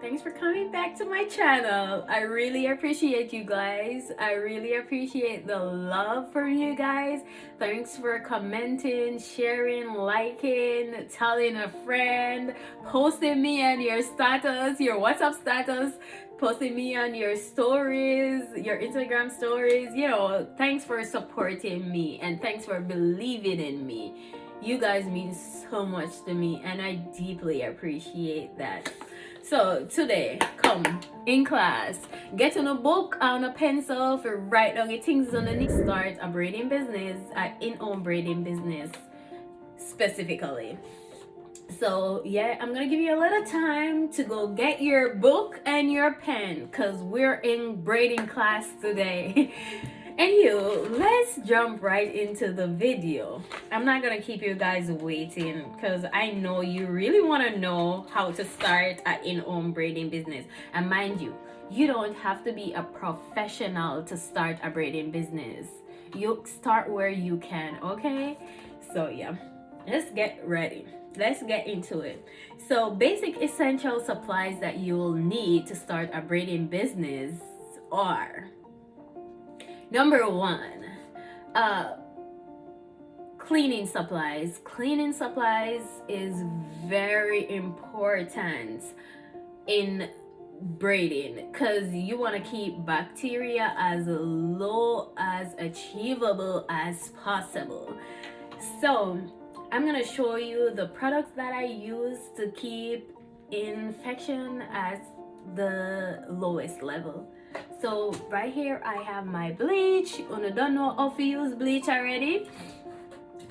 Thanks for coming back to my channel. I really appreciate you guys. I really appreciate the love from you guys. Thanks for commenting, sharing, liking, telling a friend, posting me on your status, your WhatsApp status, posting me on your stories, your Instagram stories. Thanks for supporting me and thanks for believing in me. You guys mean so much to me and I deeply appreciate that. So today, come in class, get on a book and a pencil for write down your things underneath. Start a braiding business, an in-home braiding business specifically. So yeah, I'm gonna give you a little time to go get your book and your pen because we're in braiding class today. Anywho, let's jump right into the video. I'm not gonna keep you guys waiting because I know you really want to know how to start an in-home braiding business. And mind you, you don't have to be a professional to start a braiding business. You start where you can, okay? So yeah, let's get ready. Let's get into it. So basic essential supplies that you'll need to start a braiding business are: number one, cleaning supplies. Cleaning supplies is very important in braiding because you want to keep bacteria as low as achievable as possible. So I'm gonna show you the products that I use to keep infection at the lowest level. So right here I have my bleach. You don't know how to use bleach already.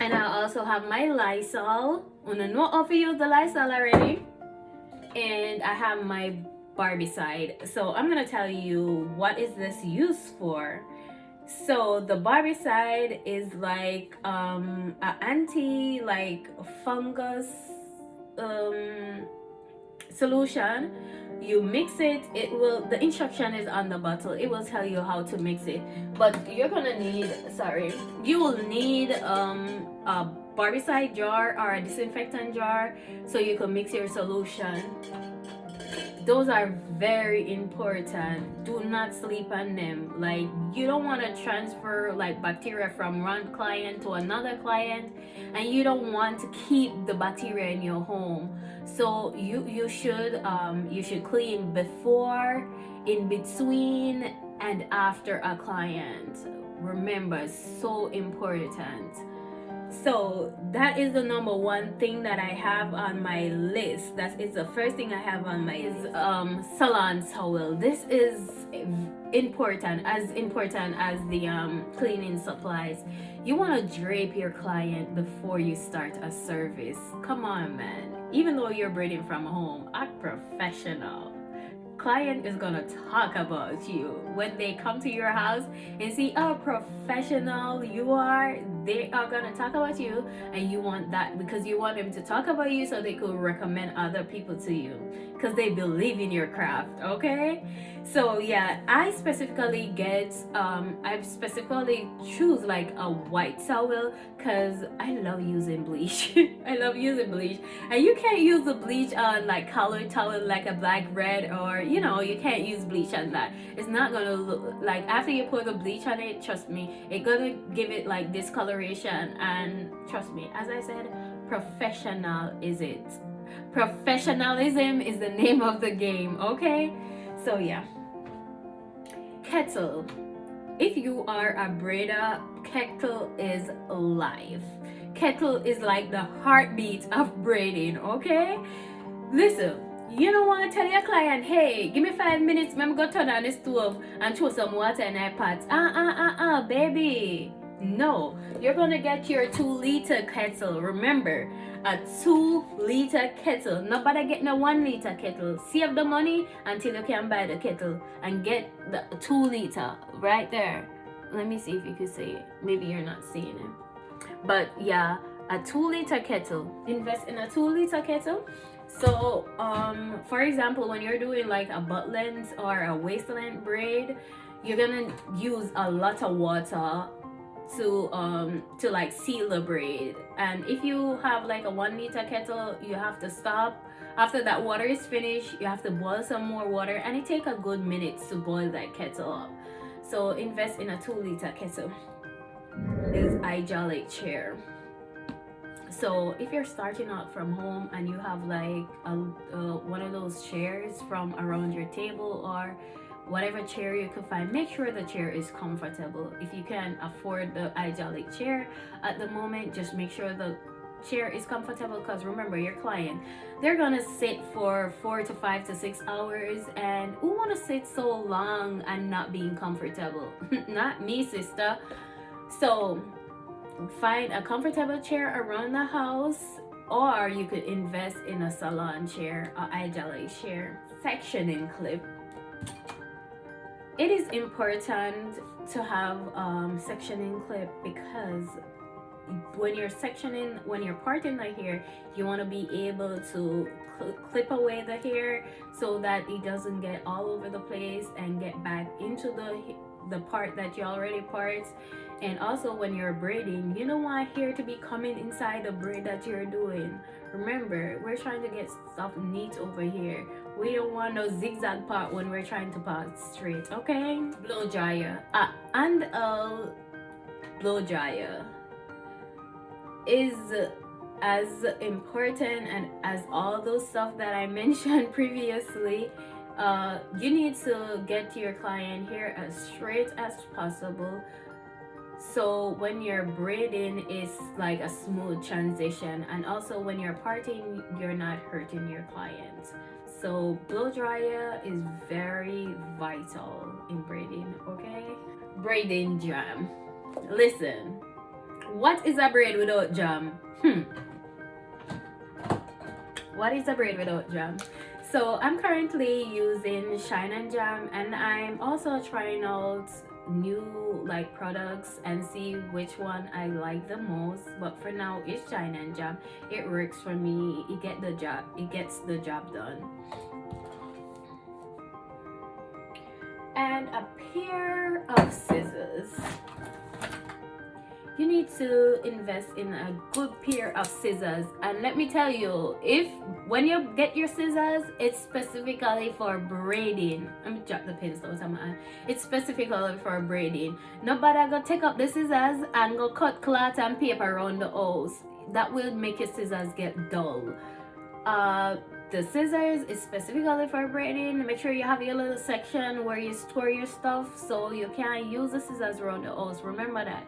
And I also have my Lysol. You know how to use the Lysol already. And I have my barbicide. So I'm gonna tell you what is this used for. So the barbicide is like an anti fungus solution. You mix it, the instruction is on the bottle. It will tell you how to mix it, but you will need a barbicide jar or a disinfectant jar so you can mix your solution. Those are very important. Do not sleep on them. Like, you don't want to transfer like bacteria from one client to another client, and you don't want to keep the bacteria in your home. So you should clean before, in between, and after a client. Remember, so important. So that is the number one thing that I have on my list. That is the first thing I have on my salon towel. This is important as the cleaning supplies. You want to drape your client before you start a service. Come on, man. Even though you're braiding from home, act professional. Client is gonna talk about you when they come to your house and see how professional you are. They are gonna talk about you, and you want that because you want them to talk about you so they could recommend other people to you because they believe in your craft. Okay, so yeah, I specifically choose like a white towel because I love using bleach. I love using bleach, and you can't use the bleach on like colored towel like a black, red, or you can't use bleach on that. It's not gonna look like, after you put the bleach on it, trust me, it's gonna give it like discoloration. And trust me, as I said, professional is it. Professionalism is the name of the game, okay? So yeah. Kettle. If you are a braider, Kettle is life. Kettle is like the heartbeat of braiding, okay? Listen, you don't want to tell your client, hey, give me 5 minutes, let me go turn on the stove and throw some water in that pot. Baby. No, you're gonna get your 2-liter kettle. Remember, a 2-liter kettle. Nobody get no 1-liter kettle. Save the money until you can buy the kettle and get the 2-liter right there. Let me see if you can see it. Maybe you're not seeing it. But yeah, a 2-liter kettle. Invest in a 2-liter kettle. So for example, when you're doing like a butt length or a waist length braid, you're gonna use a lot of water to like seal the braid. And if you have like a 1 liter kettle, you have to stop after that water is finished. You have to boil some more water, and it take a good minute to boil that kettle up. So invest in a 2 liter kettle. This hydraulic chair. So if you're starting out from home and you have like one of those chairs from around your table or whatever chair you could find, make sure the chair is comfortable. If you can afford the hydraulic chair at the moment, just make sure the chair is comfortable, because remember, your client, they're gonna sit for 4 to 5 to 6 hours, and who want to sit so long and not being comfortable? Not me, sister. So find a comfortable chair around the house, or you could invest in a salon chair, a hydraulic chair. Sectioning clip. It is important to have sectioning clip, because when you're sectioning, when you're parting the hair, you want to be able to clip away the hair so that it doesn't get all over the place and get back into the part that you already part. And also when you're braiding, you don't want hair to be coming inside the braid that you're doing. Remember, we're trying to get stuff neat over here. We don't want no zigzag part when we're trying to part straight, okay? Blow dryer. And a blow dryer is as important and as all those stuff that I mentioned previously. You need to get your client hair as straight as possible, so when you're braiding, it's like a smooth transition, and also when you're parting, you're not hurting your client. So blow dryer is very vital in braiding, okay? Braiding jam. Listen, what is a braid without jam? What is a braid without jam? So I'm currently using Shine and Jam, and I'm also trying out new like products and see which one I like the most. But for now, it's Shine and Jam. It works for me. It gets the job done. And a pair of scissors. You need to invest in a good pair of scissors. And let me tell you, when you get your scissors, it's specifically for braiding. Let me drop the pins out of my hand. It's specifically for braiding. Nobody go take up the scissors and go cut cloth and paper around the house. That will make your scissors get dull. The scissors is specifically for braiding. Make sure you have your little section where you store your stuff, so you can't use the scissors around the house. Remember that.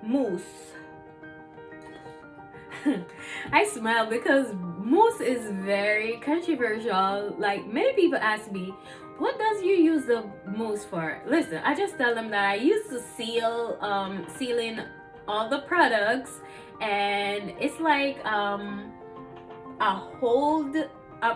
Mousse. I smile because mousse is very controversial. Like, many people ask me, what does you use the mousse for? Listen, I just tell them that I used to sealing all the products, and it's like a hold.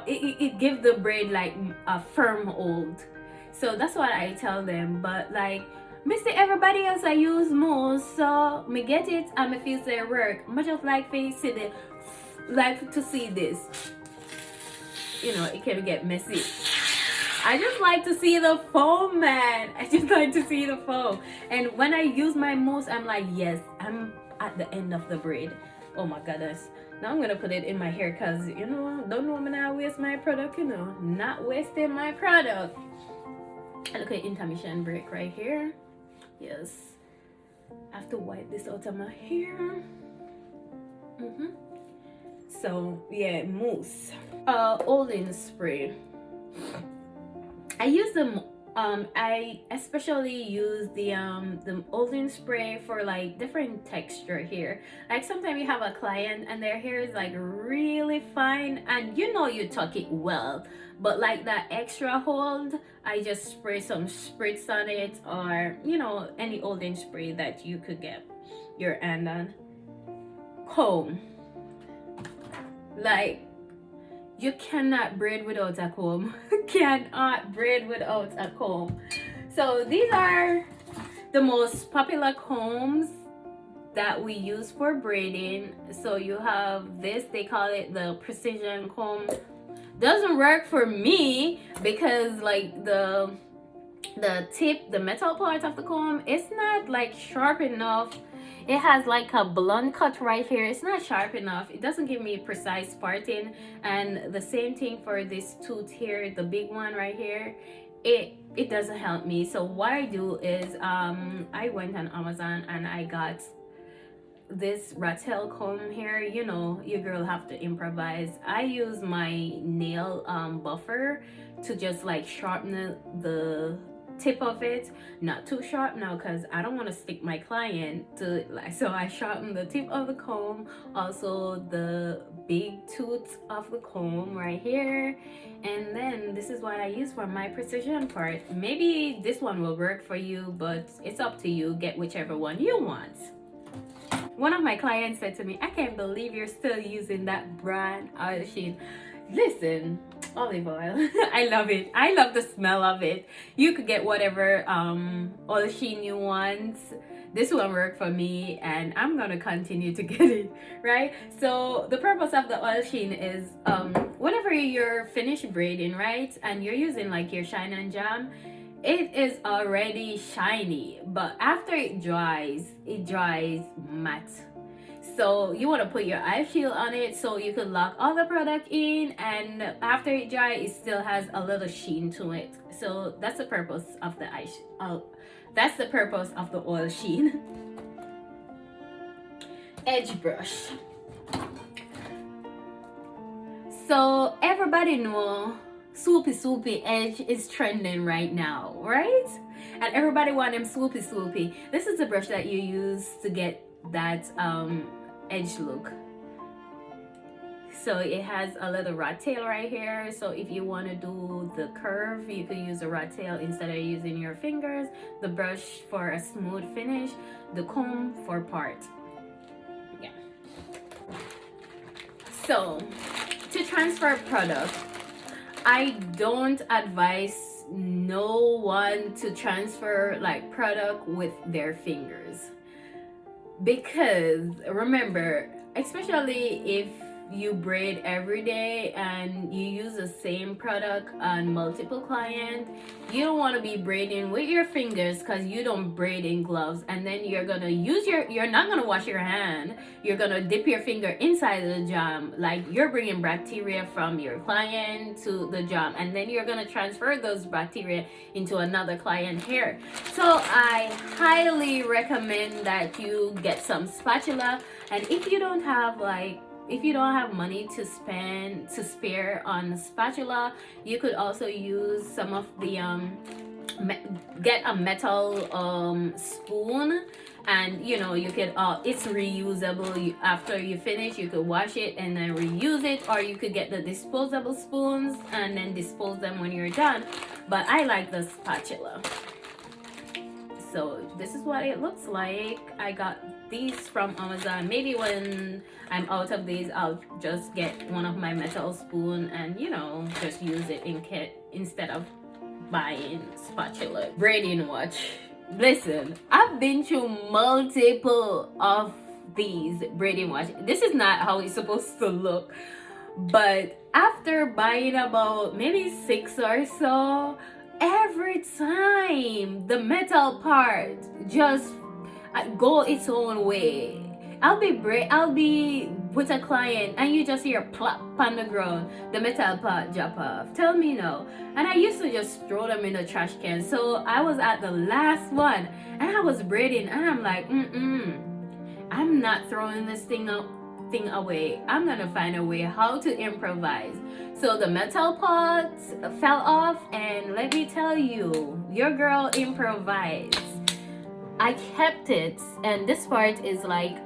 It gives the braid like a firm hold. So that's what I tell them. But like, me see everybody else I use mousse, so me get it and me feel say work. I just like to see this. You know, it can get messy. I just like to see the foam, man. I just like to see the foam. And when I use my mousse, I'm like, yes, I'm at the end of the braid. Oh my goodness. Now I'm gonna put it in my hair, because you know, don't want me to waste my product, you know. Not wasting my product. Look at intermission break right here. Yes, I have to wipe this out of my hair. So yeah, mousse. Holding spray. I use them. I especially use the holding spray for like different texture here. Like sometimes you have a client and their hair is like really fine, and you know you tuck it well, but like that extra hold, I just spray some spritz on it, or you know, any holding spray that you could get your hand on. Comb. Like, you cannot braid without a comb. Cannot braid without a comb. So these are the most popular combs that we use for braiding. So you have this, they call it the precision comb. Doesn't work for me because like the the tip, the metal part of the comb, it's not like sharp enough. It has like a blunt cut right here. It's not sharp enough. It doesn't give me precise parting. And the same thing for this tooth here, the big one right here, it doesn't help me. So what I do is I went on Amazon and I got this rattle comb here. You know, your girl have to improvise. I use my nail buffer to just like sharpen the tip of it, not too sharp now because I don't want to stick my client to like, so I sharpen the tip of the comb, also the big tooth of the comb right here. And then this is what I use for my precision part. Maybe this one will work for you, but it's up to you. Get whichever one you want. One of my clients said to me, I can't believe you're still using that brand oil sheen. Listen, olive oil. I love it. I love the smell of it. You could get whatever oil sheen you want. This one worked for me and I'm gonna continue to get it, right? So the purpose of the oil sheen is whenever you're finished braiding, right, and you're using like your shine and jam, it is already shiny, but after it dries matte. So you want to put your eye shield on it so you can lock all the product in, and after it dries, it still has a little sheen to it. So that's the purpose of the that's the purpose of the oil sheen. Edge brush. So everybody know swoopy edge is trending right now, right? And everybody want them swoopy. This is the brush that you use to get that edge look. So it has a little rat tail right here. So if you want to do the curve, you could use a rat tail instead of using your fingers. The brush for a smooth finish, the comb for part. Yeah. So to transfer product, I don't advise no one to transfer like product with their fingers, because remember, especially if you braid every day and you use the same product on multiple clients, you don't want to be braiding with your fingers because you don't braid in gloves, and then you're gonna use you're not gonna wash your hand, you're gonna dip your finger inside the jam, like you're bringing bacteria from your client to the jam, and then you're gonna transfer those bacteria into another client hair. So I highly recommend that you get some spatula. And if you don't have money to spare on spatula, you could also use some of the get a metal spoon, and you know, you could it's reusable. After you finish, you could wash it and then reuse it, or you could get the disposable spoons and then dispose them when you're done. But I like the spatula. So this is what it looks like. I got these from Amazon. Maybe when I'm out of these, I'll just get one of my metal spoon and, you know, just use it in kit instead of buying spatula. Braiding watch. Listen, I've been through multiple of these braiding watch. This is not how it's supposed to look, but after buying about maybe 6 or so, every time the metal part just go its own way. I'll be with a client and you just hear plop on the ground, the metal part drop off. Tell me no. And I used to just throw them in the trash can. So I was at the last one and I was braiding and I'm like, I'm not throwing this thing away. I'm gonna find a way how to improvise. So the metal part fell off, and let me tell you, your girl improvised. I kept it, and this part is like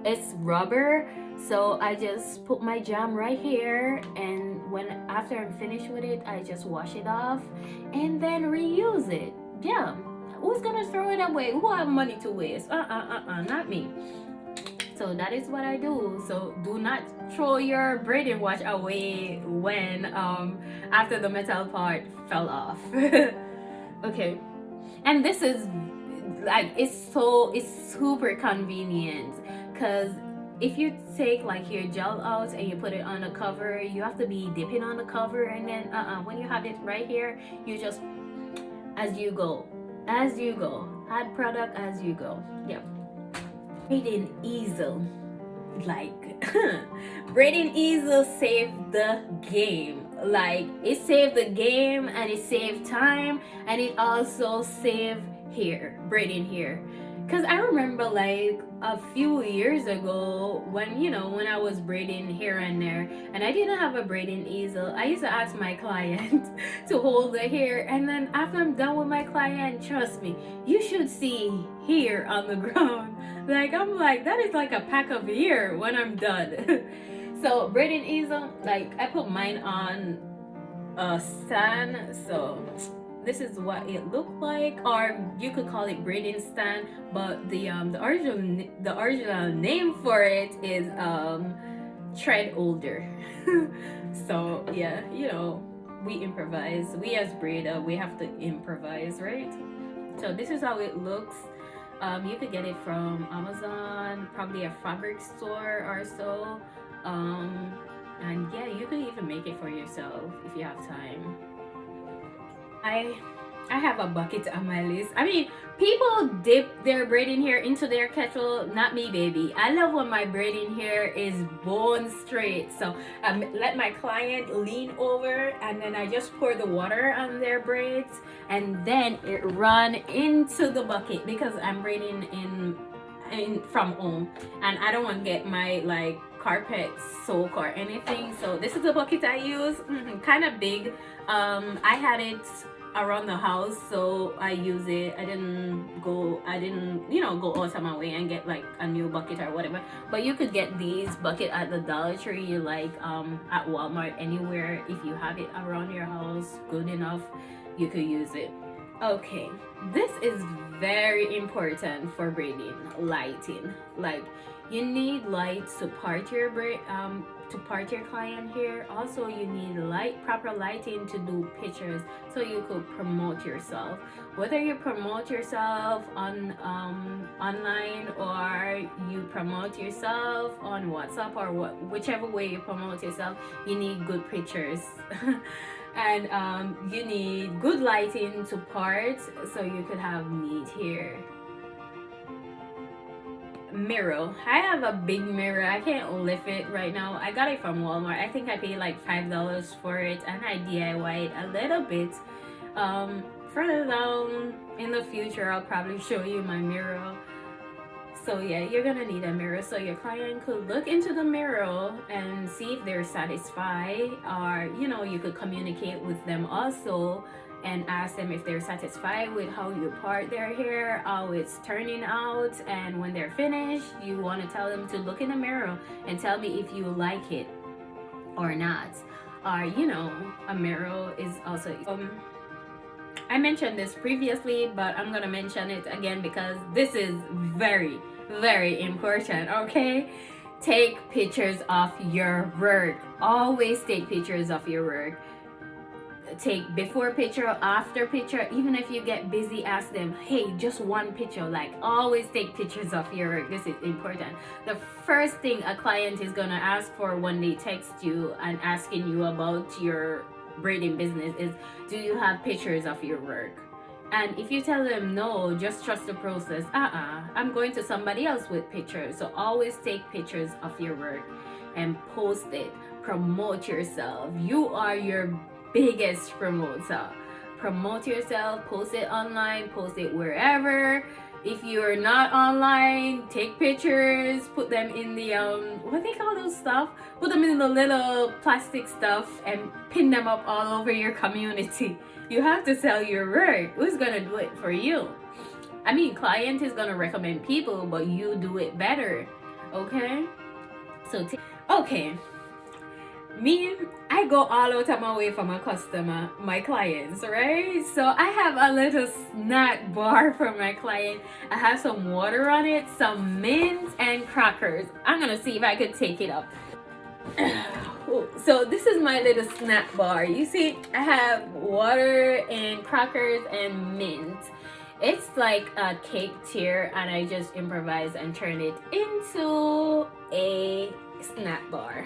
it's rubber, so I just put my jam right here, and after I'm finished with it, I just wash it off and then reuse it. Yeah, who's gonna throw it away? Who have money to waste? Not me. So that is what I do. So do not throw your braiding watch away when after the metal part fell off. Okay, and this is like it's super convenient, because if you take like your gel out and you put it on the cover, you have to be dipping on the cover, and then when you have it right here, you just as you go, as you go, add product as you go. Yep. Braiding easel, like braiding easel saved the game. Like, it saved the game, and it saved time, and it also saved hair, braiding hair. Because I remember, like, a few years ago, when, when I was braiding here and there, and I didn't have a braiding easel, I used to ask my client to hold the hair, and then after I'm done with my client, trust me, you should see hair on the ground. Like, I'm like, that is like a pack of hair when I'm done. So braiding easel, like, I put mine on a stand, so this is what it looked like, or you could call it braiding stand, but the original name for it is thread holder. So yeah, we improvise. We as braider, we have to improvise, right? So this is how it looks. You could get it from Amazon, probably a fabric store or so. And yeah, you could even make it for yourself if you have time. I have a bucket on my list. I mean, people dip their braiding hair into their kettle. Not me, baby. I love when my braiding hair is bone straight. So I let my client lean over, and then I just pour the water on their braids, and then it run into the bucket because I'm braiding in from home, and I don't want to get my like carpet soak or anything. So this is the bucket I use. Kind of big. I had it around the house, so I use it. I didn't go out of my way and get like a new bucket or whatever, but you could get these bucket at the Dollar Tree, like at Walmart, anywhere. If you have it around your house good enough, you could use it. Okay, this is very important for braiding. Lighting. Like, you need light to part your client hair. Also, you need proper lighting to do pictures, so you could promote yourself. Whether you promote yourself on online, or you promote yourself on WhatsApp, or whichever way you promote yourself, you need good pictures. And you need good lighting to part, so you could have neat hair. Mirror. I have a big mirror. I can't lift it right now. I got it from Walmart. I think I paid like $5 for it, and I DIY'd a little bit. Further down in the future, I'll probably show you my mirror. So yeah, you're gonna need a mirror, so your client could look into the mirror and see if they're satisfied, or you could communicate with them also and ask them if they're satisfied with how you part their hair, how it's turning out. And when they're finished, you want to tell them to look in the mirror and tell me if you like it or not. Or a mirror is also I mentioned this previously, but I'm gonna mention it again because this is very, very important. Okay, take pictures of your work. Always take pictures of your work. Take before picture, after picture. Even if you get busy, ask them, hey, just one picture. Like, always take pictures of your work. This is important. The first thing a client is gonna ask for when they text you and asking you about your braiding business is, do you have pictures of your work? And if you tell them no, just trust the process. I'm going to somebody else with pictures. So always take pictures of your work and post it. Promote yourself. You are your biggest promoter. Promote yourself, post it online, post it wherever. If you're not online, take pictures, put them in the what they call those stuff, put them in the little plastic stuff and pin them up all over your community. You have to sell your work. Who's gonna do it for you? I mean, client is gonna recommend people, but you do it better. Okay, so okay, me, I go all out of my way for my customer, my clients, right? So I have a little snack bar for my client. I have some water on it, some mint, and crackers. I'm gonna see if I could take it up. So this is my little snack bar. You see, I have water and crackers and mint. It's like a cake tier, and I just improvise and turn it into a snack bar.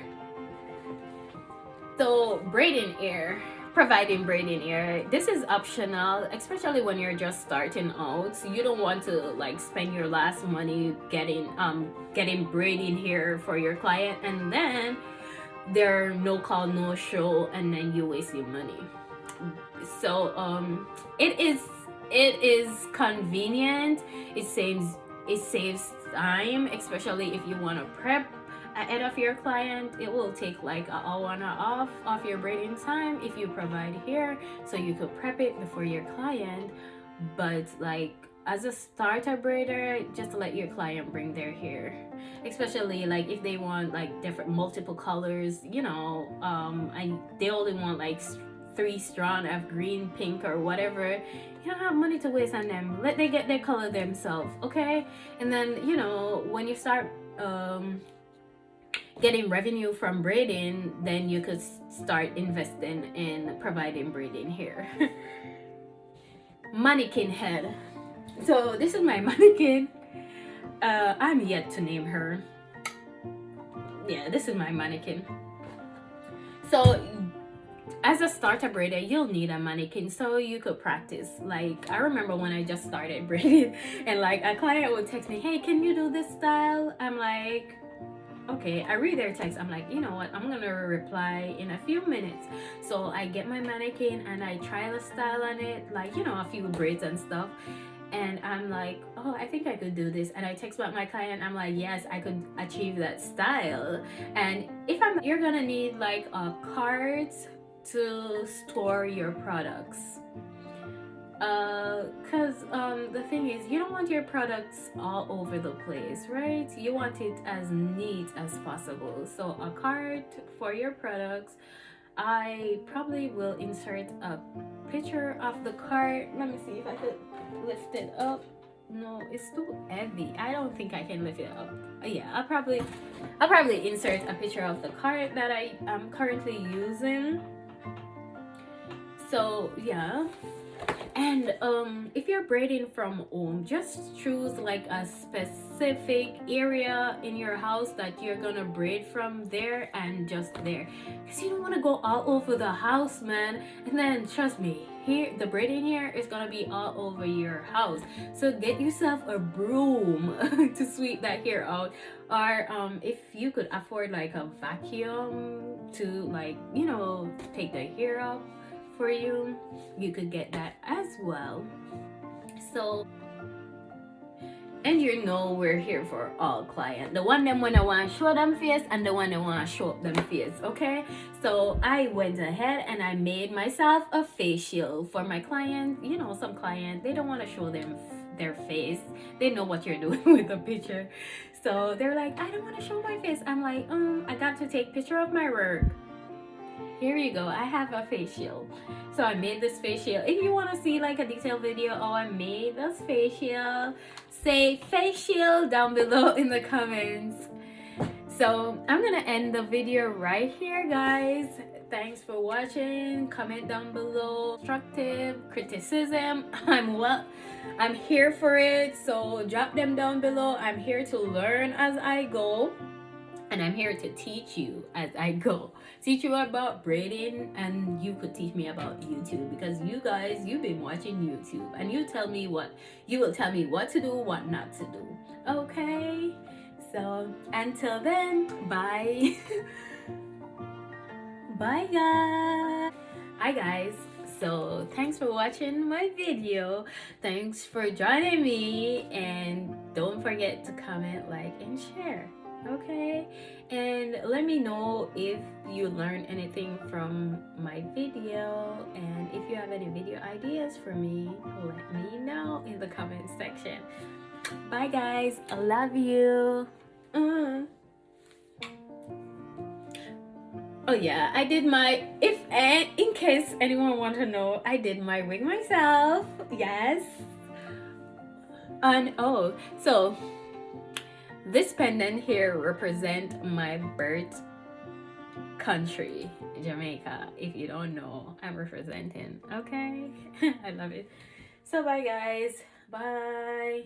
So braiding hair, providing braiding here. This is optional, especially when you're just starting out. So you don't want to like spend your last money getting braiding here for your client, and then there no call no show, and then you waste your money. So it is convenient. It saves time, especially if you want to prep ahead of your client. It will take like an hour and a half of your braiding time if you provide here, so you could prep it before your client. But like as a starter braider, just let your client bring their hair, especially like if they want like different multiple colors, and they only want like 3 strand of green, pink, or whatever. You don't have money to waste on them. Let they get their color themselves, okay? And then when you start getting revenue from braiding, then you could start investing in providing braiding here. Mannequin head. So this is my mannequin. I'm yet to name her. Yeah, this is my mannequin. So as a starter braider, you'll need a mannequin so you could practice. Like I remember when I just started braiding, and like a client would text me, hey, can you do this style? I'm like, okay. I read their text. I'm like, you know what, I'm gonna reply in a few minutes. So I get my mannequin and I try the style on it, like a few braids and stuff. And I'm like, oh, I think I could do this. And I text back my client, I'm like, yes, I could achieve that style. And you're gonna need like a cart to store your products, because the thing is, you don't want your products all over the place, right? You want it as neat as possible. So a cart for your products. I probably will insert a picture of the cart. Let me see if I could lift it up. No, it's too heavy. I don't think I can lift it up. Yeah, I'll probably insert a picture of the cart that I am currently using. So yeah. And if you're braiding from home, just choose like a specific area in your house that you're gonna braid from there, and just there, because you don't want to go all over the house, man. And then trust me, here the braiding here is gonna be all over your house. So get yourself a broom to sweep that hair out, or if you could afford like a vacuum to like take the hair out for you, you could get that as well. So, and we're here for all client, the one them when I want to show them face, and the one that want to show up them face, okay? So I went ahead and I made myself a facial for my client. Some client, they don't want to show them their face. They know what you're doing with the picture, so they're like, I don't want to show my face. I'm like, I got to take picture of my work. Here you go, I have a facial. So I made this facial. If you want to see like a detailed video, I made this facial, say facial down below in the comments. So I'm gonna end the video right here, guys. Thanks for watching. Comment down below constructive criticism. I'm here for it, so drop them down below. I'm here to learn as I go, and I'm here to teach you as I go. Teach you about braiding, and you could teach me about YouTube, because you guys, you've been watching YouTube, and you will tell me what to do, what not to do. Okay? So until then, bye. Bye guys. Hi guys. So thanks for watching my video. Thanks for joining me, and don't forget to comment, like, and share. Okay, and let me know if you learned anything from my video, and if you have any video ideas for me, let me know in the comment section. Bye guys, I love you. Oh yeah, I did my, in case anyone want to know, I did my wig myself. Yes. And so this pendant here represent my birth country, Jamaica. If you don't know, I'm representing. Okay. I love it. So bye guys. Bye.